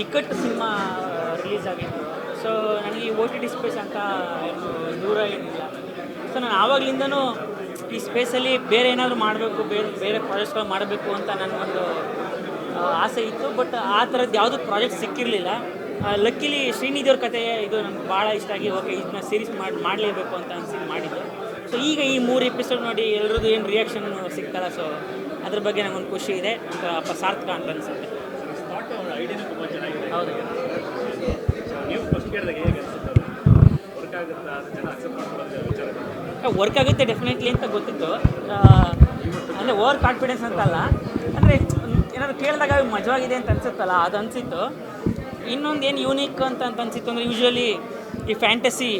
ಇಕ್ಕಟ್ಟು cinema release ಆಗಿತ್ತು. So ನನಗೆ ಈ OTT ಸ್ಪೇಸ್ ಅಂತ ಏನು ದೂರ ಏನಿಲ್ಲ. ಸೊ ನಾನು ಆವಾಗಲಿಂದನೂ ಈ ಸ್ಪೇಸಲ್ಲಿ ಬೇರೆ ಏನಾದರೂ ಮಾಡಬೇಕು, ಬೇರೆ ಪ್ರಾಜೆಕ್ಟ್ಸ್ಗಳು ಮಾಡಬೇಕು ಅಂತ ನನಗೊಂದು ಆಸೆ ಇತ್ತು. ಬಟ್ ಆ ಥರದ್ದು ಯಾವುದೂ ಪ್ರಾಜೆಕ್ಟ್ ಸಿಕ್ಕಿರಲಿಲ್ಲ. ಲಕ್ಕಿಲಿ ಶ್ರೀನಿಧಿಯವ್ರ ಕತೆ ಇದು ನನಗೆ ಭಾಳ ಇಷ್ಟ ಆಗಿ ಓಕೆ ಇದನ್ನ ಸೀರೀಸ್ ಮಾಡಲೇಬೇಕು ಅಂತ ಅನಿಸಿ ಮಾಡಿದ್ದು. ಸೊ ಈಗ ಈ 3 ಎಪಿಸೋಡ್ ನೋಡಿ ಎಲ್ಲರದ್ದು ಏನು ರಿಯಾಕ್ಷನ್ ಸಿಗ್ತಲ್ಲ, ಸೊ ಅದ್ರ ಬಗ್ಗೆ ನನಗೊಂದು ಖುಷಿ ಇದೆ, ಒಂಥರ ಸಾರ್ಥಕ ಅಂತ ಅನಿಸುತ್ತೆ. ಹೌದು. ವರ್ಕ್ ಆಗುತ್ತೆ ಡೆಫಿನೆಟ್ಲಿ ಅಂತ ಗೊತ್ತಿತ್ತು. ಅಂದರೆ ಓವರ್ ಕಾನ್ಫಿಡೆನ್ಸ್ ಅಂತಲ್ಲ, ಅಂದರೆ ಏನಾದ್ರು ಕೇಳಿದಾಗ ಮಜವಾಗಿದೆ ಅಂತ ಅನಿಸುತ್ತಲ್ಲ, ಅದು ಅನಿಸಿತ್ತು. ಇನ್ನೊಂದು ಏನು ಯೂನಿಕ್ ಅಂತ ಅನಿಸಿತ್ತು ಅಂದರೆ ಯೂಶ್ವಲಿ ಈ ಫ್ಯಾಂಟಸಿ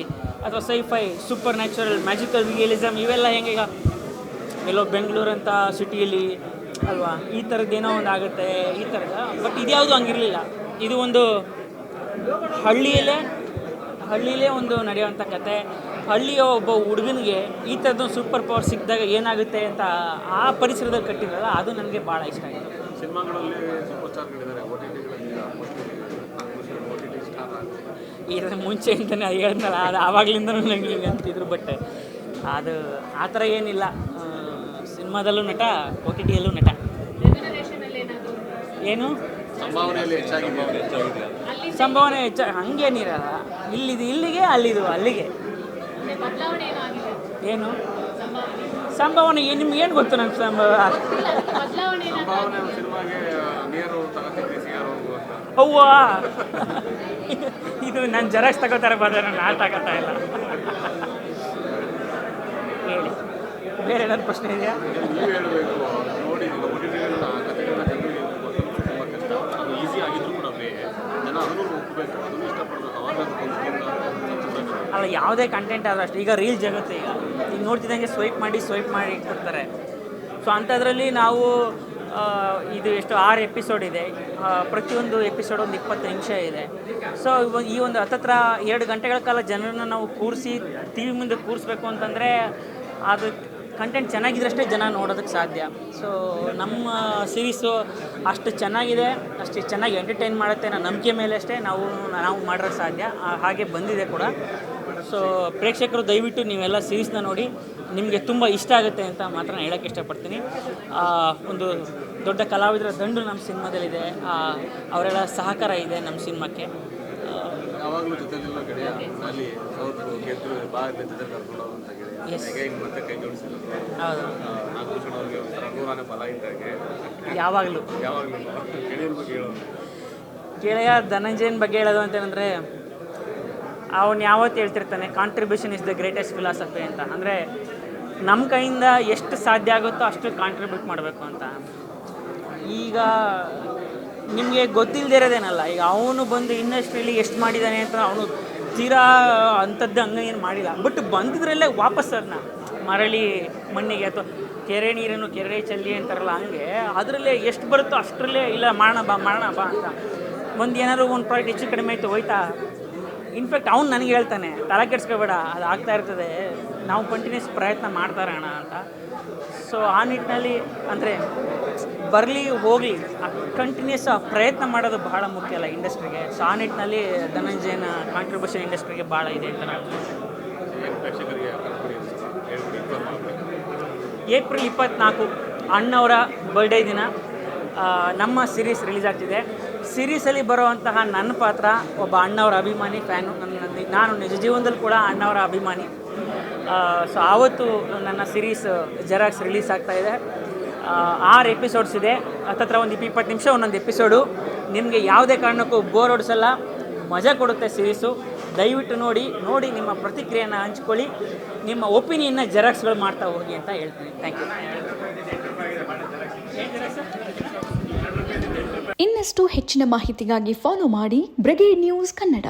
ಅಥವಾ sci-fi, super natural, magical realism ಇವೆಲ್ಲ ಹೆಂಗೆ ಈಗ ಎಲ್ಲೋ ಬೆಂಗಳೂರು ಅಂತ ಸಿಟಿಯಲ್ಲಿ ಅಲ್ವಾ, ಈ ಥರದ್ದೇನೋ ಒಂದು ಆಗುತ್ತೆ ಈ ಥರದ. ಬಟ್ ಇದ್ಯಾವುದು ಹಂಗಿರಲಿಲ್ಲ. ಇದು ಒಂದು ಹಳ್ಳಿಯಲ್ಲೇ ಒಂದು ನಡೆಯುವಂಥ ಕತೆ. ಹಳ್ಳಿಯ ಒಬ್ಬ ಹುಡುಗನಿಗೆ ಈ ಥರದ್ದು ಸೂಪರ್ ಪವರ್ ಸಿಕ್ಕಿದಾಗ ಏನಾಗುತ್ತೆ ಅಂತ ಆ ಪರಿಸರದಲ್ಲಿ ಕಟ್ಟಿದ್ರಲ್ಲ, ಅದು ನನಗೆ ಭಾಳ ಇಷ್ಟ ಆಯಿತು. ಸಿನಿಮಾಗಳಲ್ಲಿ ಸೂಪರ್ ಸ್ಟಾರ್ಗಳಿದ್ದಾರೆ, ಇದರ ಮುಂಚೆ ಅಂತಲೇ ಹೇಳಿದ್ನಲ್ಲ, ಅದು ಆವಾಗಲಿಂದನೂ ನನಗೆ ಹಿಂಗೆ ಅಂತಿದ್ರು. ಬಟ್ ಅದು ಆ ಥರ ಏನಿಲ್ಲ. ಸಿನಿಮಾದಲ್ಲೂ ನಟ, OTTಯಲ್ಲೂ ನಟ. ಏನು ಸಂಭಾವನೆ ಹೆಚ್ಚಾಗಿ ಹಂಗೇನಿರಲ್ಲ. ಇಲ್ಲಿಗೆ ಅಲ್ಲಿಗೆ ಏನು ಸಂಭಾವನೆ ನಿಮ್ಗೆ ಏನು ಗೊತ್ತು? ನನ್ನ ಅವ್ವಾ ಇದು ನಾನು ಜೆರಾಕ್ಸ್ ತಗೋತಾರೆ ಬಂದರೆ ನಾನು ತಗೋತಾ ಇಲ್ಲ. ಹೇಳಿ, ಬೇರೆ ಏನಾದ್ರು ಪ್ರಶ್ನೆ ಇದೆಯಾ? ಅಲ್ಲ, ಯಾವುದೇ ಕಂಟೆಂಟ್ ಆದರೂ ಅಷ್ಟೇ. ಈಗ ರೀಲ್ ಜಗತ್ತು, ಈಗ ನೋಡ್ತಿದ್ದಂಗೆ ಸ್ವೈಪ್ ಮಾಡಿ ಇಟ್ಬಿಡ್ತಾರೆ. ಸೊ ಅಂಥದ್ರಲ್ಲಿ ನಾವು ಇದು ಎಷ್ಟು 6 ಎಪಿಸೋಡ್ ಇದೆ. ಪ್ರತಿಯೊಂದು ಎಪಿಸೋಡ್ ಒಂದು 20 ನಿಮಿಷ ಇದೆ. ಸೊ ಈ ಒಂದು ಹತ್ತತ್ರ 2 ಗಂಟೆಗಳ ಕಾಲ ಜನರನ್ನು ನಾವು ಕೂರಿಸಿ TV ಮುಂದೆ ಕೂರಿಸ್ಬೇಕು ಅಂತಂದರೆ ಅದು ಕಂಟೆಂಟ್ ಚೆನ್ನಾಗಿದ್ರಷ್ಟೇ ಜನ ನೋಡೋದಕ್ಕೆ ಸಾಧ್ಯ. ಸೊ ನಮ್ಮ ಸೀರೀಸು ಅಷ್ಟು ಚೆನ್ನಾಗಿದೆ, ಅಷ್ಟು ಚೆನ್ನಾಗಿ ಎಂಟರ್ಟೈನ್ ಮಾಡುತ್ತೆ ಅನ್ನೋ ನಂಬಿಕೆ ಮೇಲೆ ಅಷ್ಟೇ ನಾವು ಮಾಡೋಕ್ಕೆ ಸಾಧ್ಯ. ಹಾಗೆ ಬಂದಿದೆ ಕೂಡ. ಸೊ ಪ್ರೇಕ್ಷಕರು ದಯವಿಟ್ಟು ನೀವೆಲ್ಲ ಸೀರೀಸ್ನ ನೋಡಿ, ನಿಮಗೆ ತುಂಬ ಇಷ್ಟ ಆಗುತ್ತೆ ಅಂತ ಮಾತ್ರ ನಾನು ಹೇಳೋಕ್ಕೆ ಇಷ್ಟಪಡ್ತೀನಿ. ಒಂದು ದೊಡ್ಡ ಕಲಾವಿದರ ದಂಡು ನಮ್ಮ ಸಿನಿಮಾದಲ್ಲಿದೆ, ಅವರೆಲ್ಲ ಸಹಕಾರ ಇದೆ ನಮ್ಮ ಸಿನಿಮಾಕ್ಕೆ. ಯಾವಾಗಲೂ ಜೊತೆಲಿಲ್ಲ ಗೆಳೆಯ, ಅಲ್ಲಿ ಅವರು ಗೆದ್ದು ಭಾಗದ ಜೊತೆ ಕರ್ಕೊಂಡು ಹೋಗುವಂಥ ಗೆಳೆಯ, ಈಗ ಮತ್ತೆ ಕೈ ಜೋಡಿಸಿದ್ರು. ಹೌದು, ನಾಗಭೂಷಣ ಅವ್ರಿಗೆ ಒಂಥರ ನೂರಾನೇ ಫಲ ಇದ್ದಾಗೆ. ಯಾವಾಗಲೂ ಗೆಳೆಯರ ಬಗ್ಗೆ ಹೇಳೋದು, ಗೆಳೆಯ ಧನಂಜಯನ ಬಗ್ಗೆ ಹೇಳೋದು ಅಂತೇಳಿದ್ರೆ, ಅವನು ಯಾವತ್ತು ಹೇಳ್ತಿರ್ತಾನೆ contribution is the greatest philosophy ಅಂತ. ಅಂದರೆ ನಮ್ಮ ಕೈಯಿಂದ ಎಷ್ಟು ಸಾಧ್ಯ ಆಗುತ್ತೋ ಅಷ್ಟು ಕಾಂಟ್ರಿಬ್ಯೂಟ್ ಮಾಡಬೇಕು ಅಂತ. ಈಗ ನಿಮಗೆ ಗೊತ್ತಿಲ್ಲದೆ ಇರೋದೇನಲ್ಲ, ಈಗ ಅವನು ಬಂದು ಇಂಡಸ್ಟ್ರಿಯಲ್ಲಿ ಎಷ್ಟು ಮಾಡಿದ್ದಾನೆ ಅಂತ ಅವನು ತೀರಾ ಅಂಥದ್ದು ಹಂಗೆ ಏನು ಮಾಡಿಲ್ಲ. ಬಟ್ ಬಂದಿದ್ರಲ್ಲೇ ವಾಪಸ್ ಅದನ್ನ ಮರಳಿ ಮಣ್ಣಿಗೆ ಅಥವಾ ಕೆರೆ ನೀರನ್ನು ಕೆರೆ ಚೆಲ್ಲಿ ಅಂತಾರಲ್ಲ, ಹಂಗೆ ಅದರಲ್ಲೇ ಎಷ್ಟು ಬರುತ್ತೋ ಅಷ್ಟರಲ್ಲೇ ಇಲ್ಲ ಮಾಡೋಣ ಬಾ ಅಂತ. ಒಂದು ಏನಾದ್ರು ಒಂದು ಪ್ರಾಡಕ್ಟ್ ಹೆಚ್ಚು ಕಡಿಮೆ ಆಯಿತು ಹೋಯ್ತಾ. ಇನ್ಫ್ಯಾಕ್ಟ್ ಅವ್ನು ನನಗೆ ಹೇಳ್ತಾನೆ, ತಲೆ ಕೆಡ್ಸ್ಕೊಬೇಡ, ಅದು ಆಗ್ತಾ ಇರ್ತದೆ, ನಾವು ಕಂಟಿನ್ಯೂಸ್ ಪ್ರಯತ್ನ ಮಾಡ್ತಾರೆ ಅಣ್ಣ ಅಂತ. ಸೊ ಆ ನಿಟ್ಟಿನಲ್ಲಿ ಅಂದರೆ ಬರಲಿ ಹೋಗಲಿ ಕಂಟಿನ್ಯೂಸ್ ಪ್ರಯತ್ನ ಮಾಡೋದು ಬಹಳ ಮುಖ್ಯ ಅಲ್ಲ ಇಂಡಸ್ಟ್ರಿಗೆ. ಸೊ ಆ ನಿಟ್ಟಿನಲ್ಲಿ ಧನಂಜಯನ ಕಾಂಟ್ರಿಬ್ಯೂಷನ್ ಇಂಡಸ್ಟ್ರಿಗೆ ಭಾಳ ಇದೆ ಅಂತ ನಾನು. ಏಪ್ರಿಲ್ 24 ಅಣ್ಣವರ ಬರ್ಡೇ ದಿನ ನಮ್ಮ ಸೀರೀಸ್ ರಿಲೀಸ್ ಆಗ್ತಿದೆ. ಸೀರೀಸಲ್ಲಿ ಬರುವಂತಹ ನನ್ನ ಪಾತ್ರ ಒಬ್ಬ ಅಣ್ಣವರ ಅಭಿಮಾನಿ ಫ್ಯಾನು. ನಾನು ನಿಜ ಜೀವನದಲ್ಲಿ ಕೂಡ ಅಣ್ಣವರ ಅಭಿಮಾನಿ. ಸೊ ಆವತ್ತು ನನ್ನ ಸೀರೀಸ್ ಜೆರಾಕ್ಸ್ ರಿಲೀಸ್ ಆಗ್ತಾಯಿದೆ. 6 ಎಪಿಸೋಡ್ಸ್ ಇದೆ. ಹತ್ತತ್ರ ಒಂದು 20 ನಿಮಿಷ ಒಂದೊಂದು ಎಪಿಸೋಡು. ನಿಮಗೆ ಯಾವುದೇ ಕಾರಣಕ್ಕೂ ಬೋರ್ ಹೊಡಿಸಲ್ಲ, ಮಜಾ ಕೊಡುತ್ತೆ ಸೀರೀಸು. ದಯವಿಟ್ಟು ನೋಡಿ ನಿಮ್ಮ ಪ್ರತಿಕ್ರಿಯೆಯನ್ನು ಹಂಚ್ಕೊಳ್ಳಿ, ನಿಮ್ಮ ಒಪಿನಿಯನ್ನ ಜೆರಾಕ್ಸ್ಗಳು ಮಾಡ್ತಾ ಹೋಗಿ ಅಂತ ಹೇಳ್ತೀನಿ. Thank you. ಇನ್ನಷ್ಟು ಹೆಚ್ಚಿನ ಮಾಹಿತಿಗಾಗಿ ಫಾಲೋ ಮಾಡಿ ಬ್ರಿಗೇಡ್ ನ್ಯೂಸ್ ಕನ್ನಡ.